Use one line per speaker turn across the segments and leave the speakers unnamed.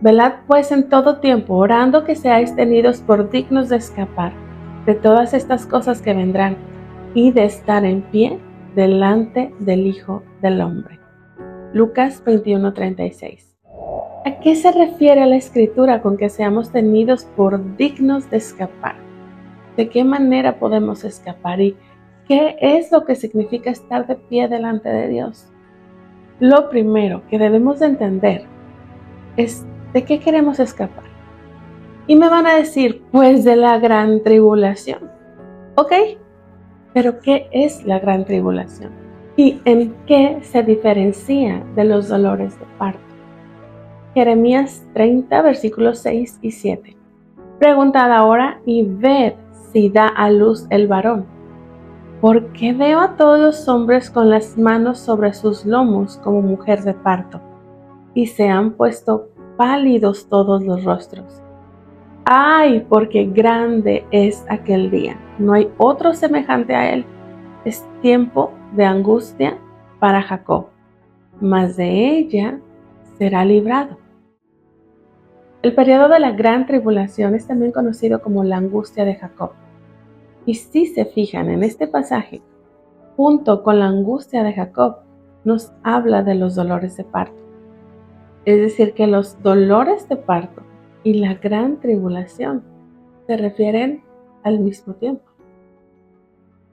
Velad pues en todo tiempo, orando que seáis tenidos por dignos de escapar de todas estas cosas que vendrán y de estar en pie delante del Hijo del Hombre. Lucas 21:36. ¿A qué se refiere la Escritura con que seamos tenidos por dignos de escapar? ¿De qué manera podemos escapar? ¿Y qué es lo que significa estar de pie delante de Dios? Lo primero que debemos de entender es de qué queremos escapar. Y me van a decir, pues de la gran tribulación. Ok, pero ¿qué es la gran tribulación? ¿Y en qué se diferencia de los dolores de parto? Jeremías 30, versículos 6 y 7. Preguntad ahora y ved si da a luz el varón. Porque veo a todos los hombres con las manos sobre sus lomos como mujer de parto, y se han puesto pálidos todos los rostros. ¡Ay! Porque grande es aquel día. No hay otro semejante a él. Es tiempo de angustia para Jacob, mas de ella será librado. El periodo de la gran tribulación es también conocido como la angustia de Jacob. Y si se fijan en este pasaje, junto con la angustia de Jacob, nos habla de los dolores de parto. Es decir, que los dolores de parto y la gran tribulación se refieren al mismo tiempo.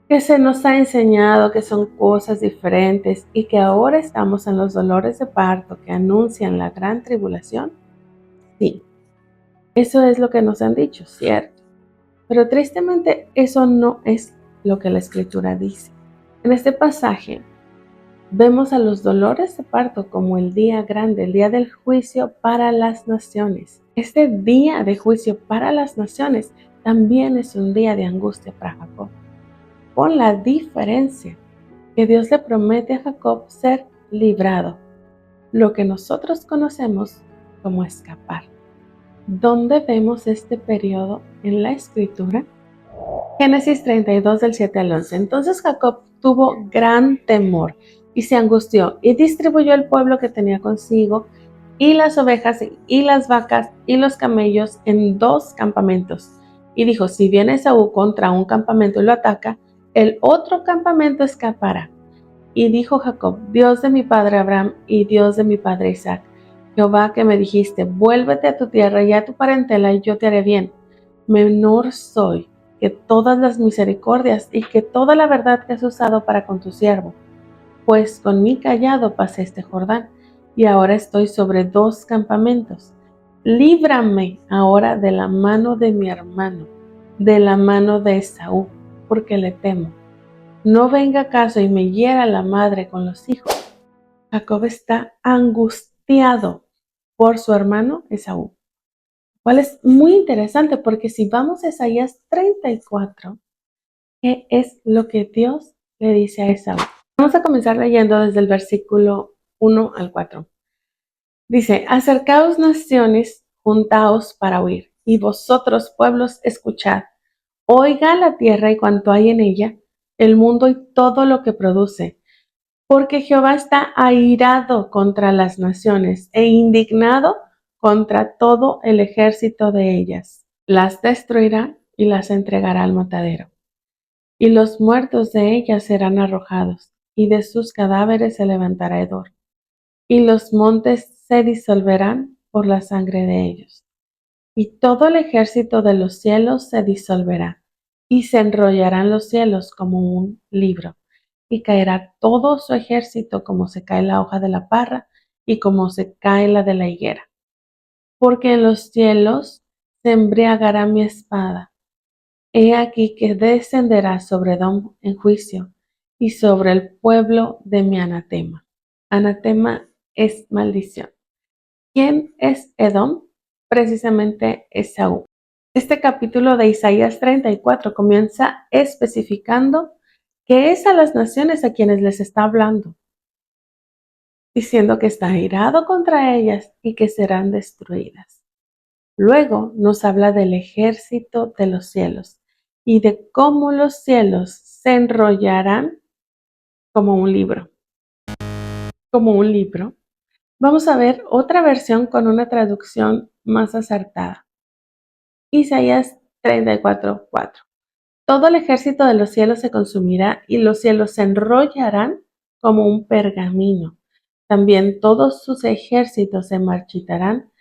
Que se nos ha enseñado que son cosas diferentes y que ahora estamos en los dolores de parto que anuncian la gran tribulación. Sí, eso es lo que nos han dicho, ¿cierto? Pero tristemente eso no es lo que la Escritura dice. En este pasaje vemos a los dolores de parto como el día grande, el día del juicio para las naciones. Este día de juicio para las naciones también es un día de angustia para Jacob, con la diferencia que Dios le promete a Jacob ser librado, lo que nosotros conocemos como escapar. ¿Dónde vemos este periodo en la Escritura? Génesis 32 del 7 al 11. Entonces Jacob tuvo gran temor y se angustió y distribuyó el pueblo que tenía consigo y las ovejas y las vacas y los camellos en 2 campamentos. Y dijo, si viene Esaú contra un campamento y lo ataca, el otro campamento escapará. Y dijo Jacob, Dios de mi padre Abraham y Dios de mi padre Isaac, Jehová que me dijiste, vuélvete a tu tierra y a tu parentela y yo te haré bien. Menor soy que todas las misericordias y que toda la verdad que has usado para con tu siervo, pues con mi callado pasé este Jordán y ahora estoy sobre 2 campamentos. Líbrame ahora de la mano de mi hermano, de la mano de Esaú, porque le temo. No venga caso y me hiera la madre con los hijos. Jacob está angustiado por su hermano Esaú, cual es muy interesante porque si vamos a Isaías 34, ¿qué es lo que Dios le dice a Esaú? Vamos a comenzar leyendo desde el versículo 1 al 4. Dice, acercaos naciones, juntaos para oír, y vosotros pueblos escuchad. Oiga la tierra y cuanto hay en ella, el mundo y todo lo que produce. Porque Jehová está airado contra las naciones e indignado contra todo el ejército de ellas. Las destruirá y las entregará al matadero. Y los muertos de ellas serán arrojados, y de sus cadáveres se levantará hedor. Y los montes se disolverán por la sangre de ellos. Y todo el ejército de los cielos se disolverá, y se enrollarán los cielos como un libro, y caerá todo su ejército como se cae la hoja de la parra, y como se cae la de la higuera. Porque en los cielos se embriagará mi espada. He aquí que descenderá sobre Edom en juicio, y sobre el pueblo de mi anatema. Anatema es maldición. ¿Quién es Edom? Precisamente Esaú. Este capítulo de Isaías 34 comienza especificando que es a las naciones a quienes les está hablando, diciendo que está airado contra ellas y que serán destruidas. Luego nos habla del ejército de los cielos y de cómo los cielos se enrollarán como un libro. Como un libro. Vamos a ver otra versión con una traducción más acertada. Isaías 34:4. Todo el ejército de los cielos se consumirá y los cielos se enrollarán como un pergamino. También todos sus ejércitos se marchitarán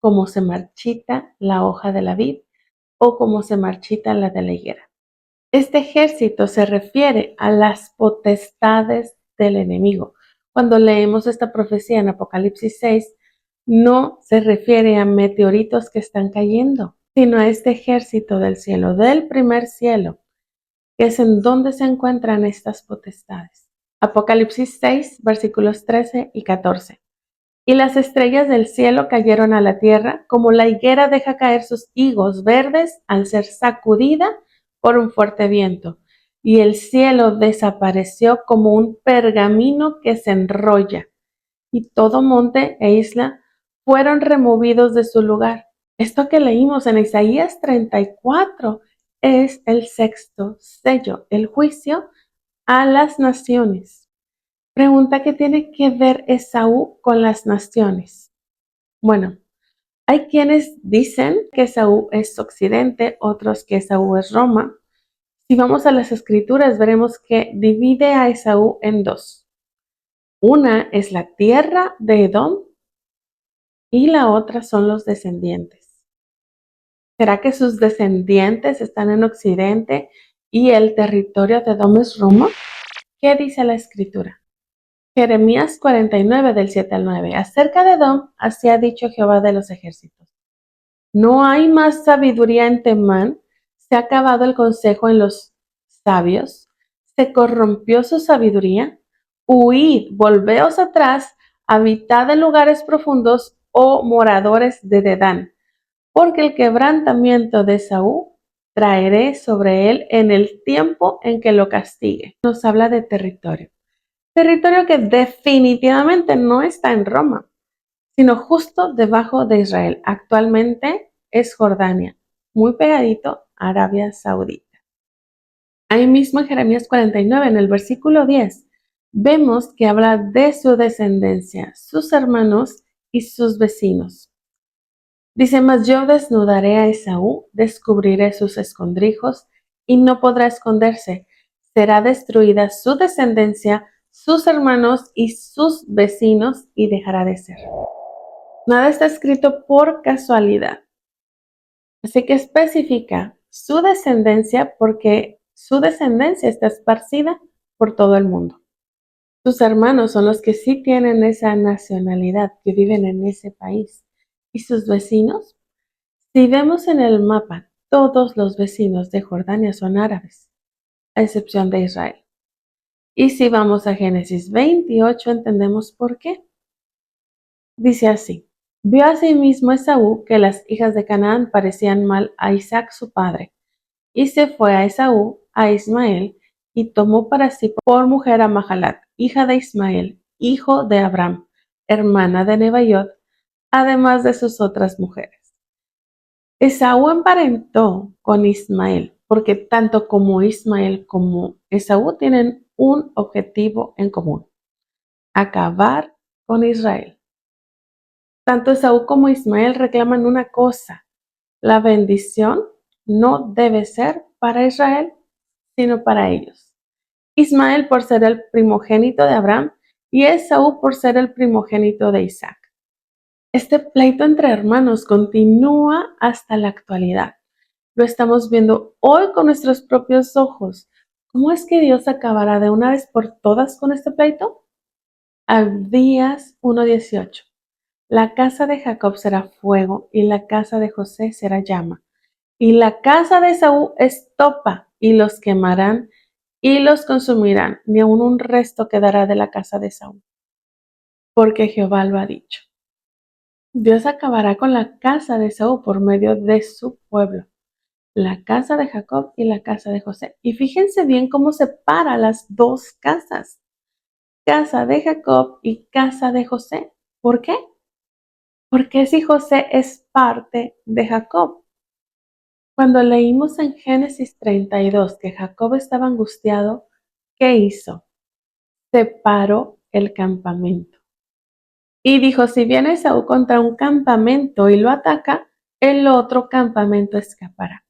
como se marchita la hoja de la vid o como se marchita la de la higuera. Este ejército se refiere a las potestades del enemigo. Cuando leemos esta profecía en Apocalipsis 6, no se refiere a meteoritos que están cayendo, sino a este ejército del cielo, del primer cielo, que es en donde se encuentran estas potestades. Apocalipsis 6, versículos 13 y 14. Y las estrellas del cielo cayeron a la tierra, como la higuera deja caer sus higos verdes al ser sacudida por un fuerte viento. Y el cielo desapareció como un pergamino que se enrolla, y todo monte e isla fueron removidos de su lugar. Esto que leímos en Isaías 34 es el sexto sello, el juicio a las naciones. Pregunta: ¿qué tiene que ver Esaú con las naciones? Bueno, hay quienes dicen que Esaú es Occidente, otros que Esaú es Roma. Si vamos a las escrituras, veremos que divide a Esaú en dos. Una es la tierra de Edom y la otra son los descendientes. ¿Será que sus descendientes están en Occidente y el territorio de Edom es Roma? ¿Qué dice la escritura? Jeremías 49 del 7 al 9. Acerca de Edom, así ha dicho Jehová de los ejércitos: no hay más sabiduría en Temán, se ha acabado el consejo en los sabios, se corrompió su sabiduría. Huid, volveos atrás, habitad en lugares profundos, oh moradores de Dedán, porque el quebrantamiento de Esaú traeré sobre él en el tiempo en que lo castigue. Nos habla de territorio. Territorio que definitivamente no está en Roma, sino justo debajo de Israel. Actualmente es Jordania, muy pegadito a Arabia Saudita. Ahí mismo en Jeremías 49, en el versículo 10, vemos que habla de su descendencia, sus hermanos y sus vecinos. Dice: mas yo desnudaré a Esaú, descubriré sus escondrijos y no podrá esconderse. Será destruida su descendencia, sus hermanos y sus vecinos, y dejará de ser. Nada está escrito por casualidad. Así que especifica su descendencia porque su descendencia está esparcida por todo el mundo. Sus hermanos son los que sí tienen esa nacionalidad, que viven en ese país. ¿Y sus vecinos? Si vemos en el mapa, todos los vecinos de Jordania son árabes, a excepción de Israel. Y si vamos a Génesis 28, entendemos por qué. Dice así: vio asimismo Esaú que las hijas de Canaán parecían mal a Isaac su padre, y se fue a Esaú a Ismael, y tomó para sí por mujer a Mahalat, hija de Ismael, hijo de Abraham, hermana de Nebaiot, además de sus otras mujeres. Esaú emparentó con Ismael, porque tanto como Ismael como Esaú tienen un objetivo en común: acabar con Israel. Tanto Esaú como Ismael reclaman una cosa: la bendición no debe ser para Israel, sino para ellos. Ismael por ser el primogénito de Abraham y Esaú por ser el primogénito de Isaac. Este pleito entre hermanos continúa hasta la actualidad. Lo estamos viendo hoy con nuestros propios ojos. ¿Cómo es que Dios acabará de una vez por todas con este pleito? Abdías 1:18. La casa de Jacob será fuego y la casa de José será llama. Y la casa de Esaú estopa y los quemarán y los consumirán, ni aun un resto quedará de la casa de Esaú. Porque Jehová lo ha dicho. Dios acabará con la casa de Esaú por medio de su pueblo, la casa de Jacob y la casa de José. Y fíjense bien cómo separa las dos casas: casa de Jacob y casa de José. ¿Por qué? Porque si José es parte de Jacob. Cuando leímos en Génesis 32 que Jacob estaba angustiado, ¿qué hizo? Separó el campamento. Y dijo, si viene Esaú contra un campamento y lo ataca, el otro campamento escapará.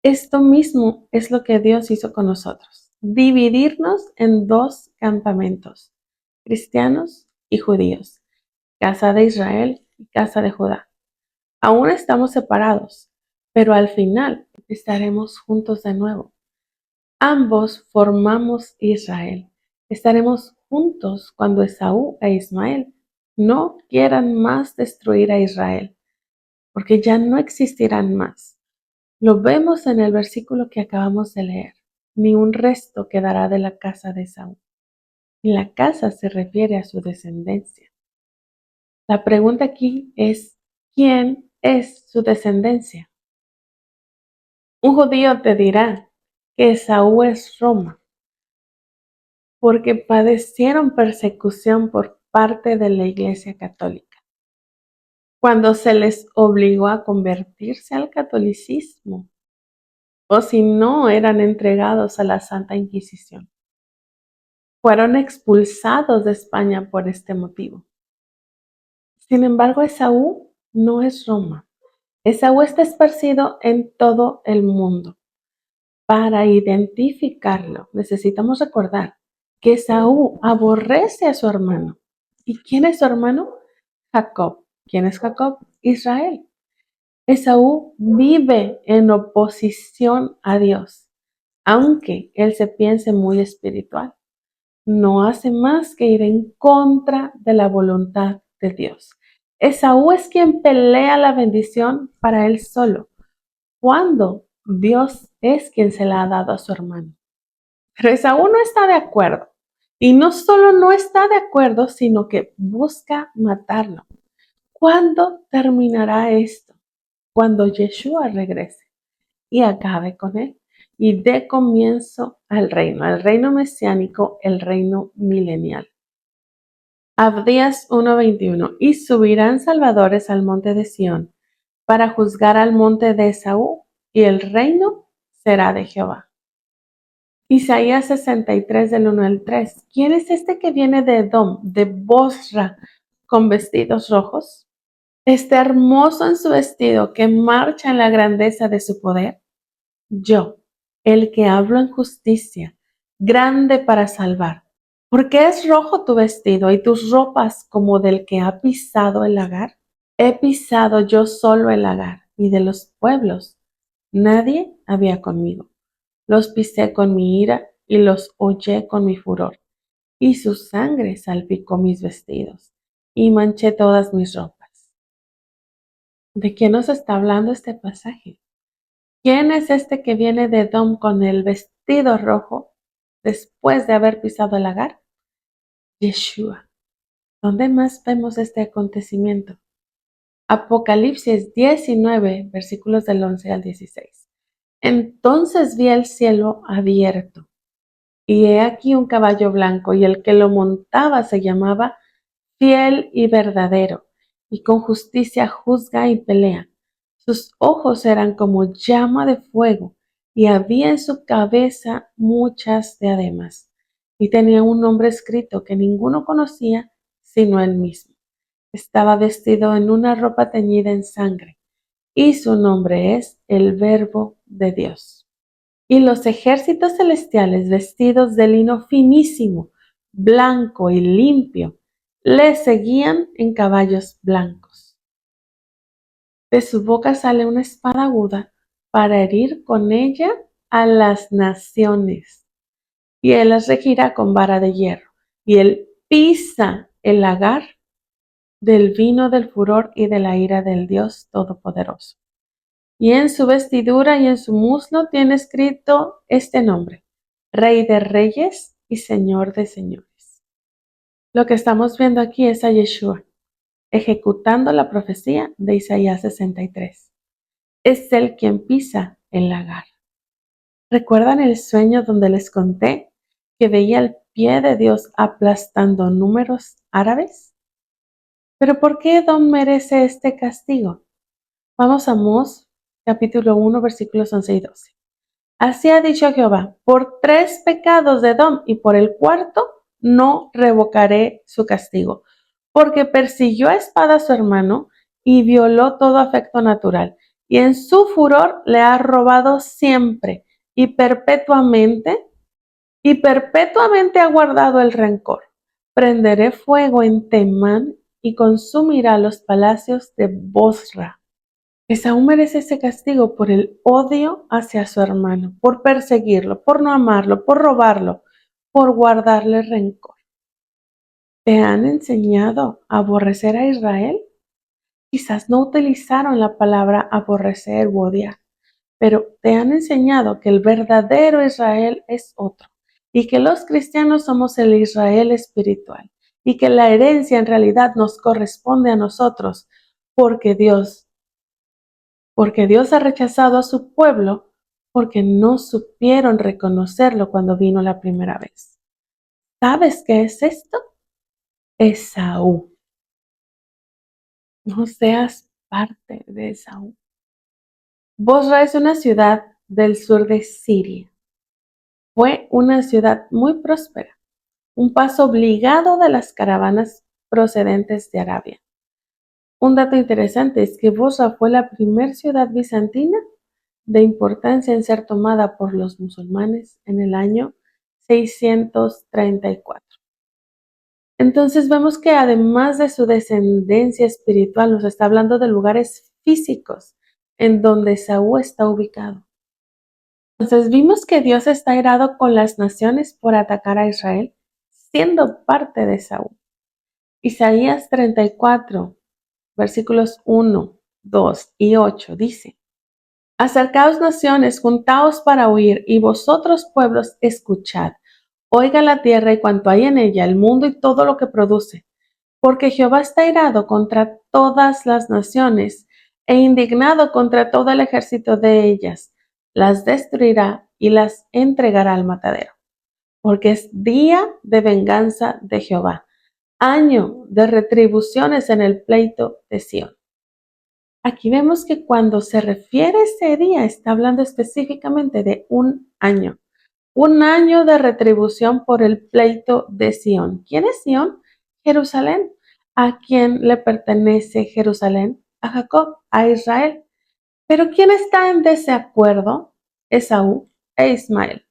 Esto mismo es lo que Dios hizo con nosotros, dividirnos en dos campamentos, cristianos y judíos, casa de Israel y casa de Judá. Aún estamos separados, pero al final estaremos juntos de nuevo. Ambos formamos Israel. Estaremos juntos cuando Esaú e Ismael no quieran más destruir a Israel, porque ya no existirán más. Lo vemos en el versículo que acabamos de leer. Ni un resto quedará de la casa de Esaú. Y la casa se refiere a su descendencia. La pregunta aquí es, ¿quién es su descendencia? Un judío te dirá que Esaú es Roma, porque padecieron persecución por parte de la Iglesia Católica, cuando se les obligó a convertirse al catolicismo, o si no, eran entregados a la Santa Inquisición. Fueron expulsados de España por este motivo. Sin embargo, Esaú no es Roma. Esaú está esparcido en todo el mundo. Para identificarlo, necesitamos recordar que Esaú aborrece a su hermano. ¿Y quién es su hermano? Jacob. ¿Quién es Jacob? Israel. Esaú vive en oposición a Dios, aunque él se piense muy espiritual. No hace más que ir en contra de la voluntad de Dios. Esaú es quien pelea la bendición para él solo, cuando Dios es quien se la ha dado a su hermano. Pero Esaú no está de acuerdo. Y no solo no está de acuerdo, sino que busca matarlo. ¿Cuándo terminará esto? Cuando Yeshua regrese y acabe con él y dé comienzo al reino mesiánico, el reino milenial. Abdías 1:21. Y subirán salvadores al monte de Sión para juzgar al monte de Esaú, y el reino será de Jehová. Isaías 63 del 1 al 3. ¿Quién es este que viene de Edom, de Bosra, con vestidos rojos? Está hermoso en su vestido, que marcha en la grandeza de su poder. Yo, el que hablo en justicia, grande para salvar. ¿Por qué es rojo tu vestido y tus ropas como del que ha pisado el lagar? He pisado yo solo el lagar, y de los pueblos nadie había conmigo. Los pisé con mi ira y los hollé con mi furor, y su sangre salpicó mis vestidos y manché todas mis ropas. ¿De quién nos está hablando este pasaje? ¿Quién es este que viene de Edom con el vestido rojo después de haber pisado el lagar? Yeshua. ¿Dónde más vemos este acontecimiento? Apocalipsis 19, versículos del 11 al 16. Entonces vi el cielo abierto, y he aquí un caballo blanco, y el que lo montaba se llamaba Fiel y Verdadero, y con justicia juzga y pelea. Sus ojos eran como llama de fuego, y había en su cabeza muchas diademas, y tenía un nombre escrito que ninguno conocía sino él mismo. Estaba vestido en una ropa teñida en sangre, y su nombre es el Verbo de Dios. Y los ejércitos celestiales, vestidos de lino finísimo, blanco y limpio, le seguían en caballos blancos. De su boca sale una espada aguda para herir con ella a las naciones. Y él las regirá con vara de hierro. Y él pisa el lagar del vino del furor y de la ira del Dios Todopoderoso. Y en su vestidura y en su muslo tiene escrito este nombre: Rey de Reyes y Señor de Señores. Lo que estamos viendo aquí es a Yeshua ejecutando la profecía de Isaías 63. Es él quien pisa el lagar. ¿Recuerdan el sueño donde les conté que veía el pie de Dios aplastando números árabes? ¿Pero por qué Edom merece este castigo? Vamos a Amós, capítulo 1, versículos 11 y 12. Así ha dicho Jehová: por 3 pecados de Edom y por el cuarto no revocaré su castigo, porque persiguió a espada a su hermano y violó todo afecto natural, y en su furor le ha robado siempre y perpetuamente ha guardado el rencor. Prenderé fuego en Temán y consumirá los palacios de Bosra. Esaú merece ese castigo por el odio hacia su hermano, por perseguirlo, por no amarlo, por robarlo, por guardarle rencor. ¿Te han enseñado a aborrecer a Israel? Quizás no utilizaron la palabra aborrecer u odiar, pero te han enseñado que el verdadero Israel es otro y que los cristianos somos el Israel espiritual y que la herencia en realidad nos corresponde a nosotros porque Dios ha rechazado a su pueblo porque no supieron reconocerlo cuando vino la primera vez. ¿Sabes qué es esto? Esaú. No seas parte de Esaú. Bosra es una ciudad del sur de Siria. Fue una ciudad muy próspera, un paso obligado de las caravanas procedentes de Arabia. Un dato interesante es que Bosra fue la primera ciudad bizantina de importancia en ser tomada por los musulmanes en el año 634. Entonces vemos que además de su descendencia espiritual, nos está hablando de lugares físicos en donde Saúl está ubicado. Entonces vimos que Dios está airado con las naciones por atacar a Israel, siendo parte de Saúl. Isaías 34, versículos 1, 2 y 8 dice: Acercaos naciones, juntaos para oír, y vosotros pueblos, escuchad. Oiga la tierra y cuanto hay en ella, el mundo y todo lo que produce. Porque Jehová está airado contra todas las naciones e indignado contra todo el ejército de ellas. Las destruirá y las entregará al matadero. Porque es día de venganza de Jehová, año de retribuciones en el pleito de Sión. Aquí vemos que cuando se refiere a ese día está hablando específicamente de un año de retribución por el pleito de Sión. ¿Quién es Sión? Jerusalén. ¿A quién le pertenece Jerusalén? A Jacob, a Israel. Pero ¿quién está en desacuerdo? Esaú e Ismael.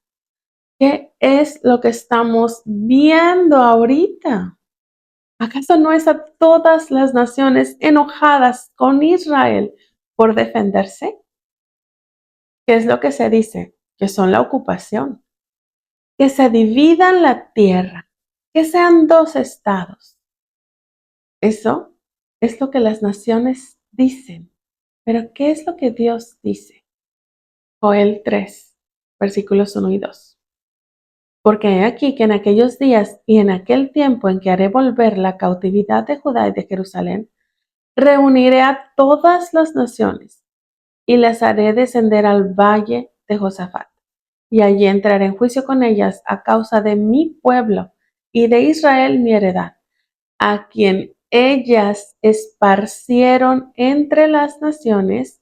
¿Qué es lo que estamos viendo ahorita? ¿Acaso no es a todas las naciones enojadas con Israel por defenderse? ¿Qué es lo que se dice? Que son la ocupación. Que se dividan la tierra, que sean dos estados. Eso es lo que las naciones dicen. Pero ¿qué es lo que Dios dice? Joel 3, versículos 1 y 2. Porque he aquí que en aquellos días y en aquel tiempo en que haré volver la cautividad de Judá y de Jerusalén, reuniré a todas las naciones y las haré descender al valle de Josafat. Y allí entraré en juicio con ellas a causa de mi pueblo y de Israel mi heredad, a quien ellas esparcieron entre las naciones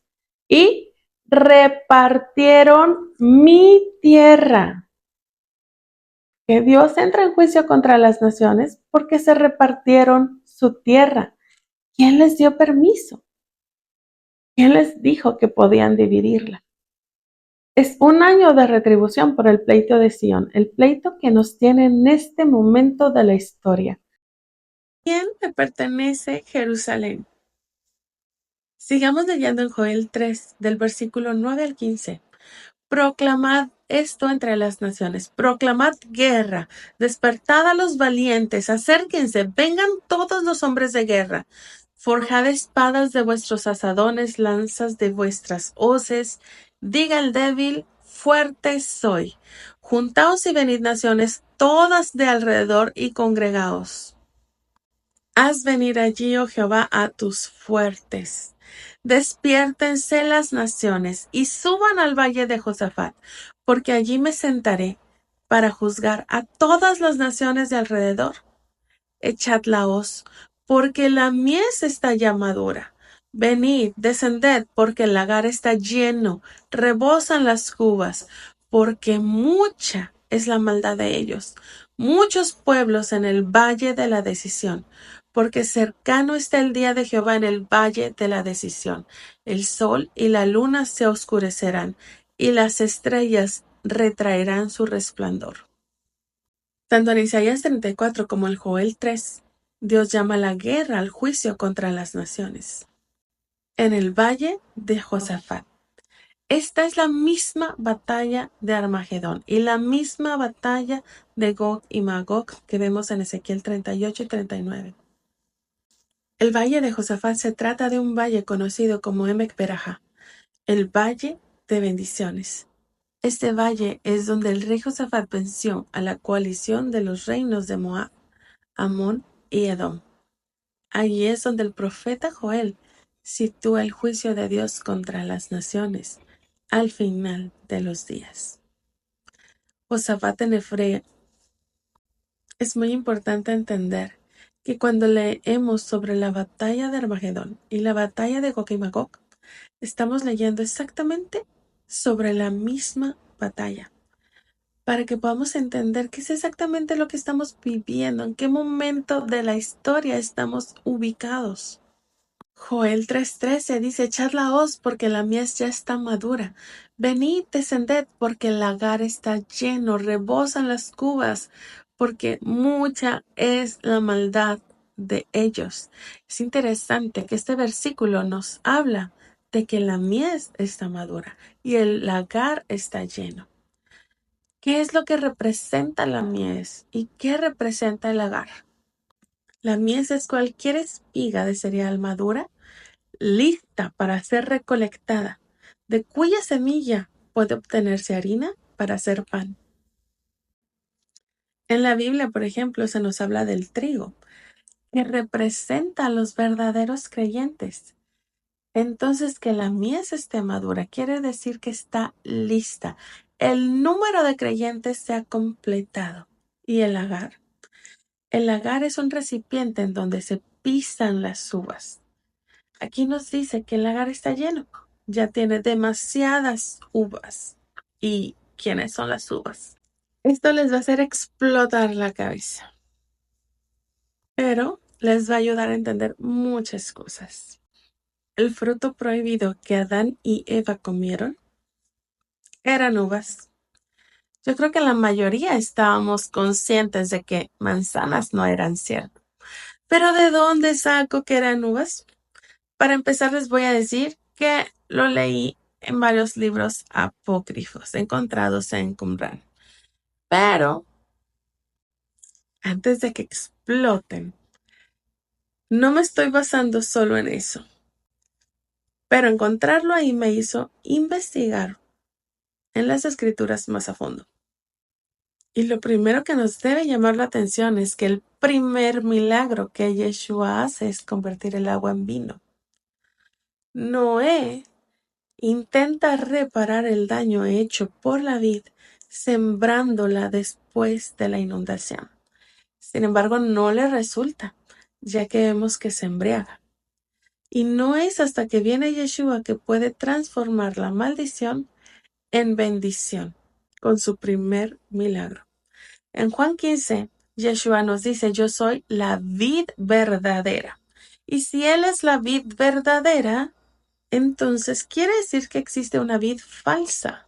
y repartieron mi tierra. Que Dios entra en juicio contra las naciones porque se repartieron su tierra. ¿Quién les dio permiso? ¿Quién les dijo que podían dividirla? Es un año de retribución por el pleito de Sión, el pleito que nos tiene en este momento de la historia. ¿Quién le pertenece Jerusalén? Sigamos leyendo en Joel 3, del versículo 9 al 15. Proclamad esto entre las naciones, proclamad guerra, despertad a los valientes, acérquense, vengan todos los hombres de guerra. Forjad espadas de vuestros asadones, lanzas de vuestras hoces. Diga el débil, fuerte soy. Juntaos y venid naciones, todas de alrededor, y congregaos. Haz venir allí, oh Jehová, a tus fuertes. Despiértense las naciones y suban al valle de Josafat, porque allí me sentaré para juzgar a todas las naciones de alrededor. Echad la hoz, porque la mies está ya madura. Venid, descended, porque el lagar está lleno, rebosan las cubas, porque mucha es la maldad de ellos. Muchos pueblos en el valle de la decisión, porque cercano está el día de Jehová en el valle de la decisión. El sol y la luna se oscurecerán, y las estrellas retraerán su resplandor. Tanto en Isaías 34 como en Joel 3, Dios llama la guerra al juicio contra las naciones. En el valle de Josafat. Esta es la misma batalla de Armagedón y la misma batalla de Gog y Magog que vemos en Ezequiel 38 y 39. El valle de Josafat se trata de un valle conocido como Emek Berajá, el valle de bendiciones. Este valle es donde el rey Josafat venció a la coalición de los reinos de Moab, Amón y Edom. Allí es donde el profeta Joel sitúa el juicio de Dios contra las naciones al final de los días. Josafat en hebreo. Es muy importante entender que cuando leemos sobre la batalla de Armagedón y la batalla de Gog y Magog, estamos leyendo exactamente sobre la misma batalla, para que podamos entender qué es exactamente lo que estamos viviendo, en qué momento de la historia estamos ubicados. Joel 3:13 dice: echad la hoz porque la mies ya está madura. Venid, descended porque el lagar está lleno, rebosan las cubas, porque mucha es la maldad de ellos. Es interesante que este versículo nos habla de que la mies está madura y el lagar está lleno. ¿Qué es lo que representa la mies y qué representa el lagar? La mies es cualquier espiga de cereal madura lista para ser recolectada, de cuya semilla puede obtenerse harina para hacer pan. En la Biblia, por ejemplo, se nos habla del trigo, que representa a los verdaderos creyentes. Entonces, que la mies esté madura quiere decir que está lista. El número de creyentes se ha completado. ¿Y el lagar? El lagar es un recipiente en donde se pisan las uvas. Aquí nos dice que el lagar está lleno, ya tiene demasiadas uvas. ¿Y quiénes son las uvas? Esto les va a hacer explotar la cabeza, pero les va a ayudar a entender muchas cosas. El fruto prohibido que Adán y Eva comieron eran uvas. Yo creo que la mayoría estábamos conscientes de que manzanas no eran cierto. Pero ¿de dónde saco que eran uvas? Para empezar, les voy a decir que lo leí en varios libros apócrifos encontrados en Qumran. Pero antes de que exploten, no me estoy basando solo en eso. Pero encontrarlo ahí me hizo investigar en las escrituras más a fondo. Y lo primero que nos debe llamar la atención es que el primer milagro que Yeshua hace es convertir el agua en vino. Noé intenta reparar el daño hecho por la vid sembrándola después de la inundación. Sin embargo, no le resulta, ya que vemos que se embriaga. Y no es hasta que viene Yeshua que puede transformar la maldición en bendición con su primer milagro. En Juan 15, Yeshua nos dice: yo soy la vid verdadera. Y si Él es la vid verdadera, entonces quiere decir que existe una vid falsa.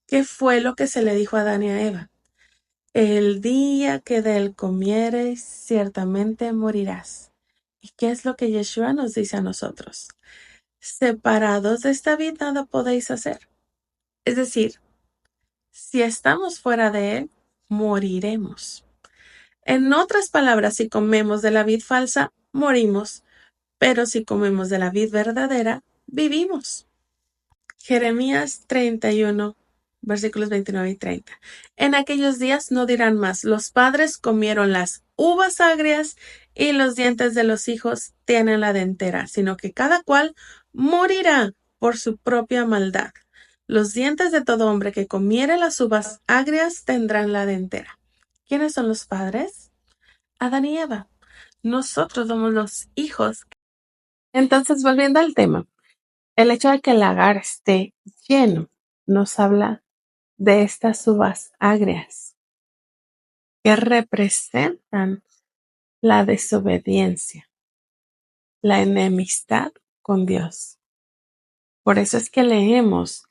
¿Qué fue lo que se le dijo a Adán y a Eva? El día que de él comieres, ciertamente morirás. ¿Y qué es lo que Yeshua nos dice a nosotros? Separados de esta vid nada podéis hacer. Es decir, si estamos fuera de él, moriremos. En otras palabras, si comemos de la vid falsa, morimos, pero si comemos de la vid verdadera, vivimos. Jeremías 31, versículos 29 y 30. En aquellos días no dirán más: los padres comieron las uvas agrias y los dientes de los hijos tienen la dentera, sino que cada cual morirá por su propia maldad. Los dientes de todo hombre que comiere las uvas agrias tendrán la dentera. ¿Quiénes son los padres? Adán y Eva. Nosotros somos los hijos. Entonces, volviendo al tema. El hecho de que el lagar esté lleno nos habla de estas uvas agrias que representan la desobediencia, la enemistad con Dios. Por eso es que leemos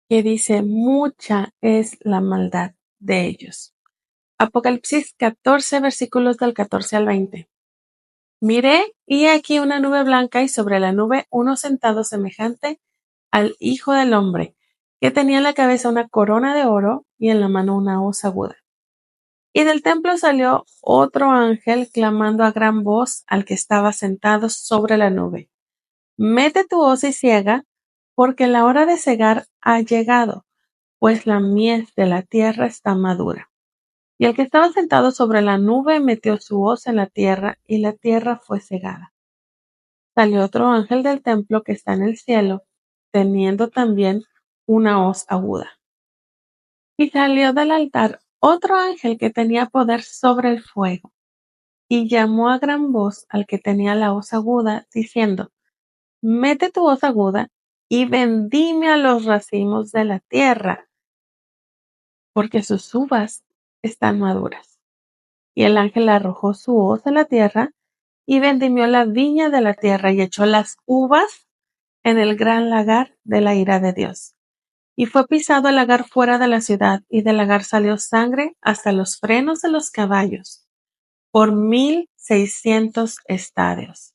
que dice, mucha es la maldad de ellos. Apocalipsis 14, versículos del 14 al 20. Miré, y he aquí una nube blanca, y sobre la nube uno sentado semejante al Hijo del Hombre, que tenía en la cabeza una corona de oro y en la mano una hoz aguda. Y del templo salió otro ángel clamando a gran voz al que estaba sentado sobre la nube. Mete tu hoz y ciega, porque la hora de cegar ha llegado, pues la mies de la tierra está madura. Y el que estaba sentado sobre la nube metió su hoz en la tierra, y la tierra fue cegada. Salió otro ángel del templo que está en el cielo, teniendo también una hoz aguda. Y salió del altar otro ángel que tenía poder sobre el fuego, y llamó a gran voz al que tenía la hoz aguda, diciendo, mete tu hoz aguda y vendime a los racimos de la tierra, porque sus uvas están maduras. Y el ángel arrojó su hoz en la tierra, y vendimió la viña de la tierra, y echó las uvas en el gran lagar de la ira de Dios. Y fue pisado el lagar fuera de la ciudad, y del lagar salió sangre hasta los frenos de los caballos, por 1,600 estadios.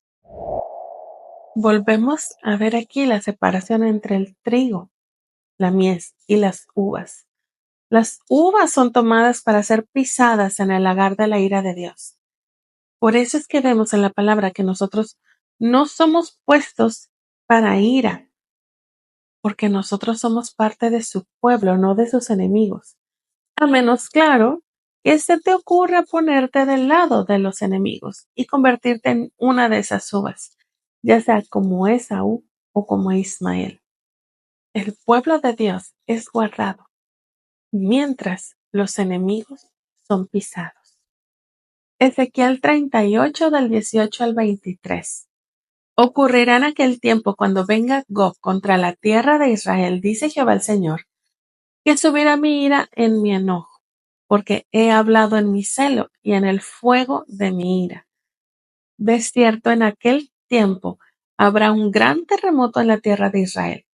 Volvemos a ver aquí la separación entre el trigo, la mies y las uvas. Las uvas son tomadas para ser pisadas en el lagar de la ira de Dios. Por eso es que vemos en la palabra que nosotros no somos puestos para ira, porque nosotros somos parte de su pueblo, no de sus enemigos. A menos, claro, que se te ocurra ponerte del lado de los enemigos y convertirte en una de esas uvas, ya sea como Esaú o como Ismael. El pueblo de Dios es guardado, mientras los enemigos son pisados. Ezequiel 38 del 18 al 23. Ocurrirá en aquel tiempo cuando venga Gog contra la tierra de Israel, dice Jehová el Señor, que subirá mi ira en mi enojo, porque he hablado en mi celo y en el fuego de mi ira. De cierto, en aquel tiempo habrá un gran terremoto en la tierra de Israel,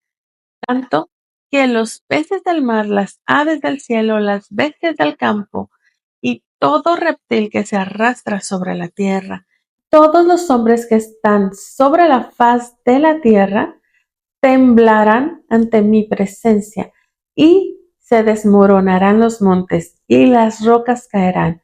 tanto que los peces del mar, las aves del cielo, las bestias del campo y todo reptil que se arrastra sobre la tierra, todos los hombres que están sobre la faz de la tierra, temblarán ante mi presencia, y se desmoronarán los montes, y las rocas caerán,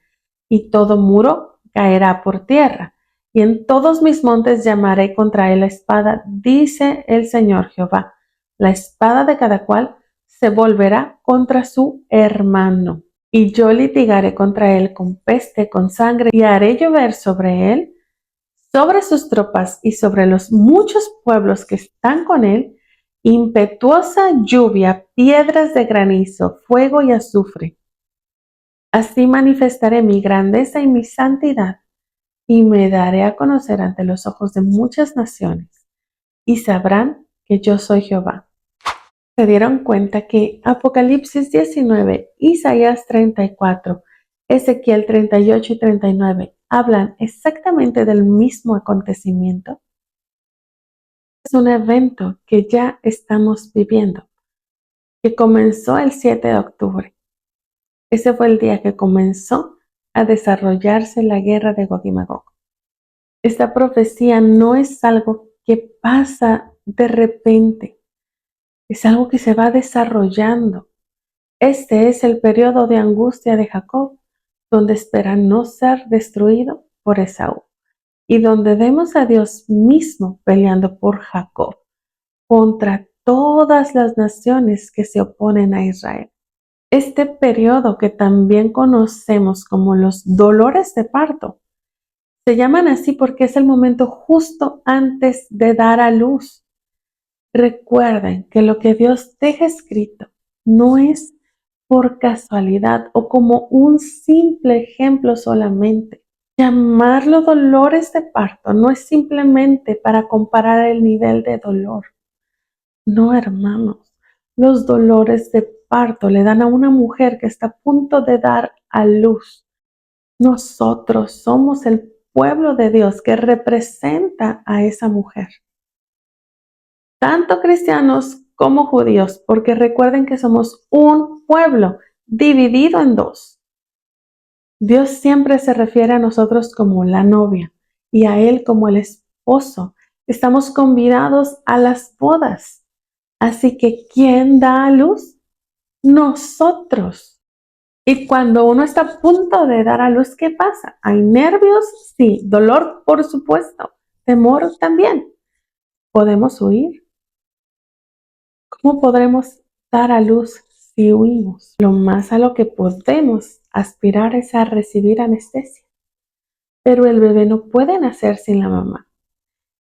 y todo muro caerá por tierra. Y en todos mis montes llamaré contra él la espada, dice el Señor Jehová. La espada de cada cual se volverá contra su hermano. Y yo litigaré contra él con peste, con sangre, y haré llover sobre él, sobre sus tropas y sobre los muchos pueblos que están con él, impetuosa lluvia, piedras de granizo, fuego y azufre. Así manifestaré mi grandeza y mi santidad, y me daré a conocer ante los ojos de muchas naciones, y sabrán que yo soy Jehová. Se dieron cuenta que Apocalipsis 19, Isaías 34, Ezequiel 38 y 39 hablan exactamente del mismo acontecimiento. Es un evento que ya estamos viviendo, que comenzó el 7 de octubre. Ese fue el día que comenzó a desarrollarse la guerra de Gog y Magog. Esta profecía no es algo que pasa de repente, es algo que se va desarrollando. Este es el periodo de angustia de Jacob, donde espera no ser destruido por Esaú, y donde vemos a Dios mismo peleando por Jacob contra todas las naciones que se oponen a Israel. Este periodo, que también conocemos como los dolores de parto, se llaman así porque es el momento justo antes de dar a luz. Recuerden que lo que Dios deja escrito no es por casualidad o como un simple ejemplo solamente. Llamarlo dolores de parto no es simplemente para comparar el nivel de dolor. No, hermanos, los dolores de parto le dan a una mujer que está a punto de dar a luz. Nosotros somos el pueblo de Dios que representa a esa mujer. Tanto cristianos como judíos, porque recuerden que somos un pueblo dividido en dos. Dios siempre se refiere a nosotros como la novia y a Él como el esposo. Estamos convidados a las bodas. Así que, ¿quién da a luz? Nosotros. Y cuando uno está a punto de dar a luz, ¿qué pasa? ¿Hay nervios? Sí. ¿Dolor? Por supuesto. ¿Temor? También. ¿Podemos huir? ¿Cómo podremos dar a luz si huimos? Lo más a lo que podemos aspirar es a recibir anestesia. Pero el bebé no puede nacer sin la mamá.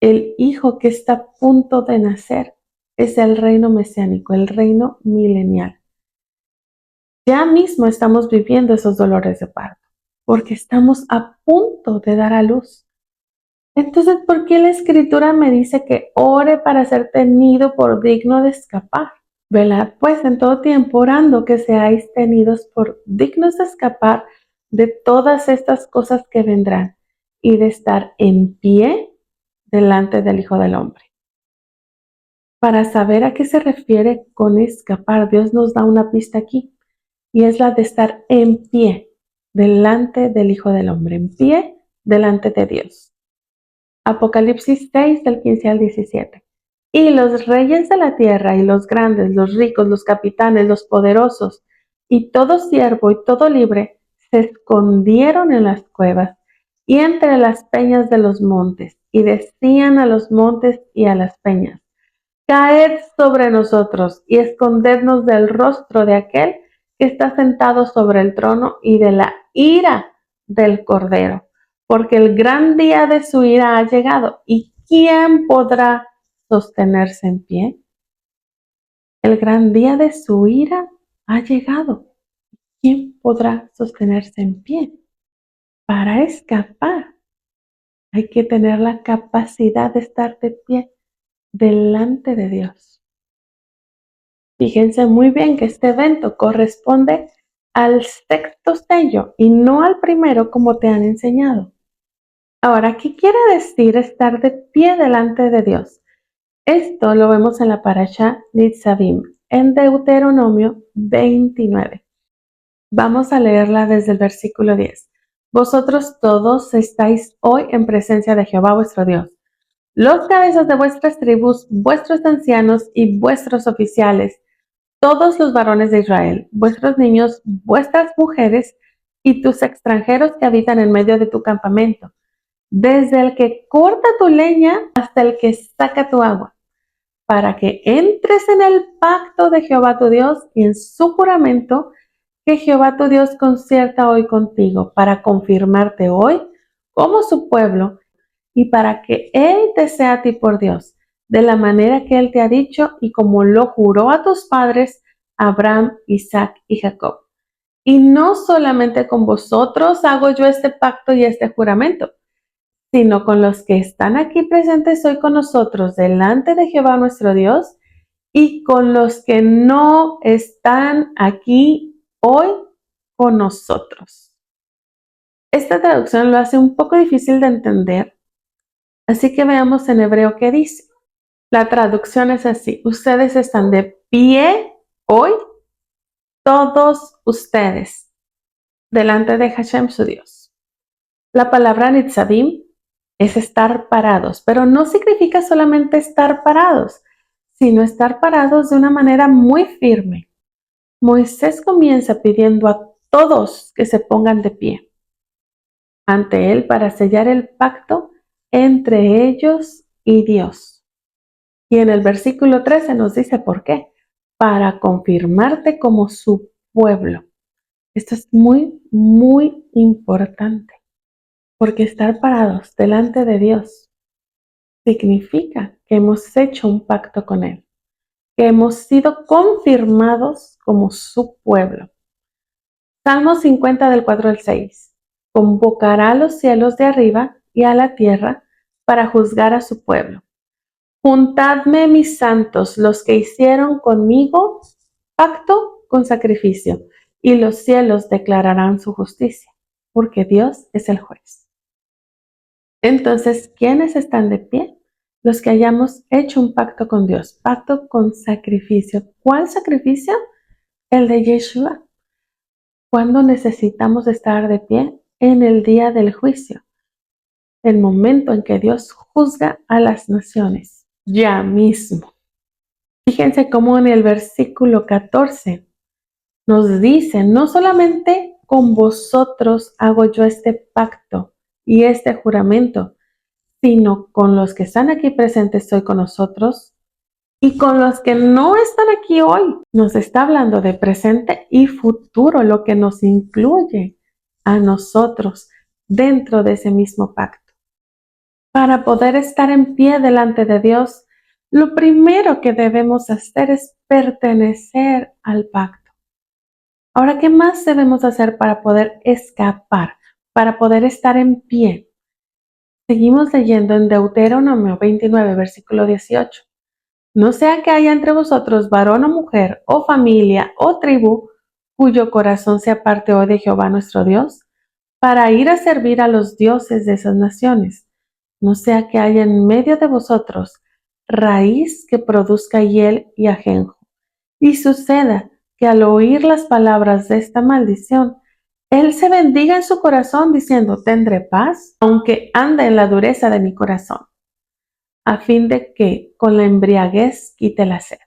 El hijo que está a punto de nacer es el reino mesiánico, el reino milenial. Ya mismo estamos viviendo esos dolores de parto, porque estamos a punto de dar a luz. Entonces, ¿por qué la escritura me dice que ore para ser tenido por digno de escapar? Velad pues en todo tiempo orando que seáis tenidos por dignos de escapar de todas estas cosas que vendrán y de estar en pie delante del Hijo del Hombre. Para saber a qué se refiere con escapar, Dios nos da una pista aquí, y es la de estar en pie delante del Hijo del Hombre, en pie delante de Dios. Apocalipsis 6 del 15 al 17. Y los reyes de la tierra y los grandes, los ricos, los capitanes, los poderosos y todo siervo y todo libre se escondieron en las cuevas y entre las peñas de los montes y decían a los montes y a las peñas: caed sobre nosotros y escondednos del rostro de aquel que está sentado sobre el trono y de la ira del Cordero, porque el gran día de su ira ha llegado. ¿Y quién podrá sostenerse en pie? El gran día de su ira ha llegado. ¿Quién podrá sostenerse en pie? Para escapar hay que tener la capacidad de estar de pie delante de Dios. Fíjense muy bien que este evento corresponde al sexto sello y no al primero como te han enseñado. Ahora, ¿qué quiere decir estar de pie delante de Dios? Esto lo vemos en la parasha Nitzavim, en Deuteronomio 29. Vamos a leerla desde el versículo 10. Vosotros todos estáis hoy en presencia de Jehová vuestro Dios, los cabezas de vuestras tribus, vuestros ancianos y vuestros oficiales, todos los varones de Israel, vuestros niños, vuestras mujeres y tus extranjeros que habitan en medio de tu campamento, desde el que corta tu leña hasta el que saca tu agua, para que entres en el pacto de Jehová tu Dios y en su juramento que Jehová tu Dios concierta hoy contigo, para confirmarte hoy como su pueblo y para que Él te sea a ti por Dios, de la manera que Él te ha dicho y como lo juró a tus padres, Abraham, Isaac y Jacob. Y no solamente con vosotros hago yo este pacto y este juramento, sino con los que están aquí presentes hoy con nosotros delante de Jehová nuestro Dios y con los que no están aquí hoy con nosotros. Esta traducción lo hace un poco difícil de entender, así que veamos en hebreo qué dice. La traducción es así: ustedes están de pie hoy, todos ustedes, delante de Hashem su Dios. La palabra Nitzadim es estar parados, pero no significa solamente estar parados, sino estar parados de una manera muy firme. Moisés comienza pidiendo a todos que se pongan de pie ante él para sellar el pacto entre ellos y Dios. Y en el versículo 13 nos dice por qué: para confirmarte como su pueblo. Esto es muy, muy importante, porque estar parados delante de Dios significa que hemos hecho un pacto con Él, que hemos sido confirmados como su pueblo. Salmo 50 del 4 al 6. Convocará a los cielos de arriba y a la tierra para juzgar a su pueblo. Juntadme mis santos, los que hicieron conmigo pacto con sacrificio, y los cielos declararán su justicia, porque Dios es el juez. Entonces, ¿quiénes están de pie? Los que hayamos hecho un pacto con Dios, pacto con sacrificio. ¿Cuál sacrificio? El de Yeshua. ¿Cuándo necesitamos estar de pie? En el día del juicio, el momento en que Dios juzga a las naciones, ya mismo. Fíjense cómo en el versículo 14 nos dice, no solamente con vosotros hago yo este pacto y este juramento, sino con los que están aquí presentes estoy con nosotros y con los que no están aquí hoy. Nos está hablando de presente y futuro, lo que nos incluye a nosotros dentro de ese mismo pacto. Para poder estar en pie delante de Dios, lo primero que debemos hacer es pertenecer al pacto. Ahora, ¿qué más debemos hacer para poder escapar, para poder estar en pie? Seguimos leyendo en Deuteronomio 29, versículo 18. No sea que haya entre vosotros varón o mujer, o familia, o tribu, cuyo corazón se aparte hoy de Jehová nuestro Dios, para ir a servir a los dioses de esas naciones. No sea que haya en medio de vosotros raíz que produzca hiel y ajenjo. Y suceda que al oír las palabras de esta maldición, él se bendiga en su corazón diciendo, tendré paz, aunque ande en la dureza de mi corazón, a fin de que con la embriaguez quite la sed.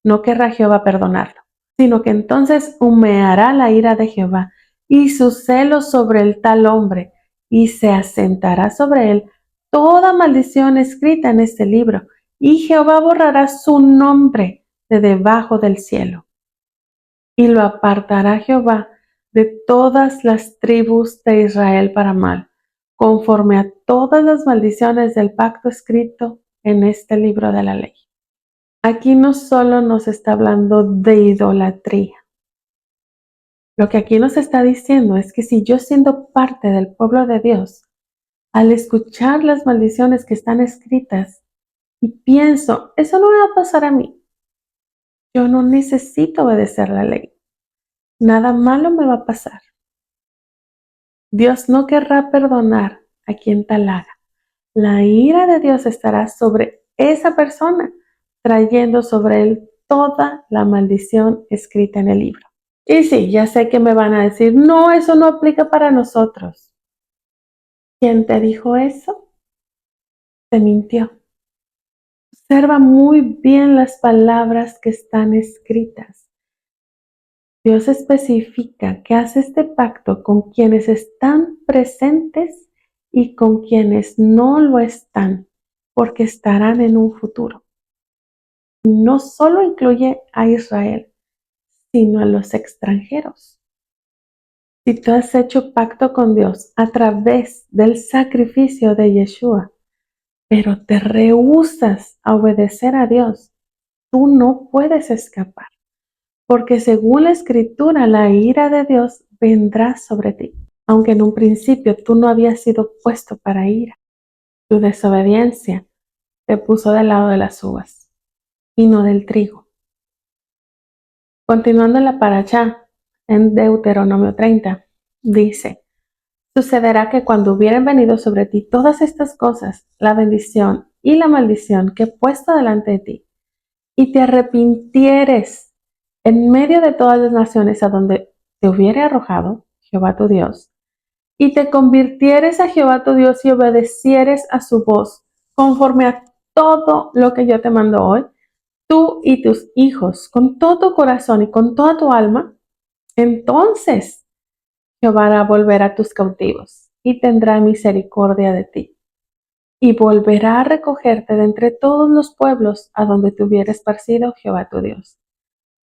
No querrá Jehová perdonarlo, sino que entonces humeará la ira de Jehová y su celo sobre el tal hombre, y se asentará sobre él toda maldición escrita en este libro, y Jehová borrará su nombre de debajo del cielo. Y lo apartará Jehová de todas las tribus de Israel para mal, conforme a todas las maldiciones del pacto escrito en este libro de la ley. Aquí no solo nos está hablando de idolatría. Lo que aquí nos está diciendo es que si yo siendo parte del pueblo de Dios, al escuchar las maldiciones que están escritas y pienso, eso no me va a pasar a mí, yo no necesito obedecer la ley, nada malo me va a pasar. Dios no querrá perdonar a quien tal haga. La ira de Dios estará sobre esa persona, trayendo sobre él toda la maldición escrita en el libro. Y sí, ya sé que me van a decir, no, eso no aplica para nosotros. ¿Quién te dijo eso? Te mintió. Observa muy bien las palabras que están escritas. Dios especifica que hace este pacto con quienes están presentes y con quienes no lo están, porque estarán en un futuro. No solo incluye a Israel, sino a los extranjeros. Si tú has hecho pacto con Dios a través del sacrificio de Yeshua, pero te rehusas a obedecer a Dios, tú no puedes escapar, porque según la Escritura, la ira de Dios vendrá sobre ti, aunque en un principio tú no habías sido puesto para ira. Tu desobediencia te puso del lado de las uvas y no del trigo. Continuando la parashá, en Deuteronomio 30, dice, sucederá que cuando hubieran venido sobre ti todas estas cosas, la bendición y la maldición que he puesto delante de ti, y te arrepintieres en medio de todas las naciones a donde te hubiere arrojado Jehová tu Dios, y te convirtieres a Jehová tu Dios y obedecieres a su voz, conforme a todo lo que yo te mando hoy, tú y tus hijos, con todo tu corazón y con toda tu alma, entonces Jehová hará volver a tus cautivos y tendrá misericordia de ti, y volverá a recogerte de entre todos los pueblos a donde te hubiera esparcido Jehová tu Dios,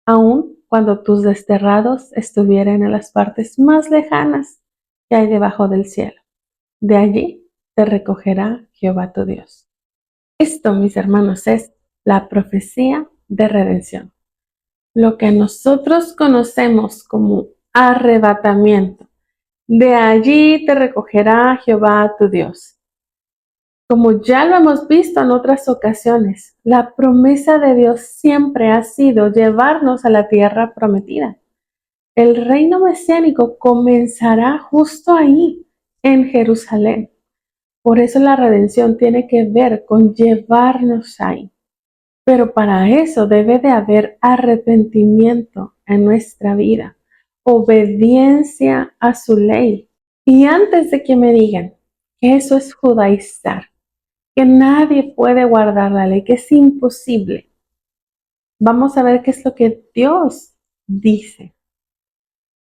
aun cuando tus desterrados estuvieran en las partes más lejanas que hay debajo del cielo. De allí te recogerá Jehová tu Dios. Esto, mis hermanos, es la profecía de redención. Lo que nosotros conocemos como arrebatamiento. De allí te recogerá Jehová tu Dios. Como ya lo hemos visto en otras ocasiones, la promesa de Dios siempre ha sido llevarnos a la tierra prometida. El reino mesiánico comenzará justo ahí, en Jerusalén. Por eso la redención tiene que ver con llevarnos ahí. Pero para eso debe de haber arrepentimiento en nuestra vida, obediencia a su ley. Y antes de que me digan que eso es judaizar, que nadie puede guardar la ley, que es imposible, vamos a ver qué es lo que Dios dice.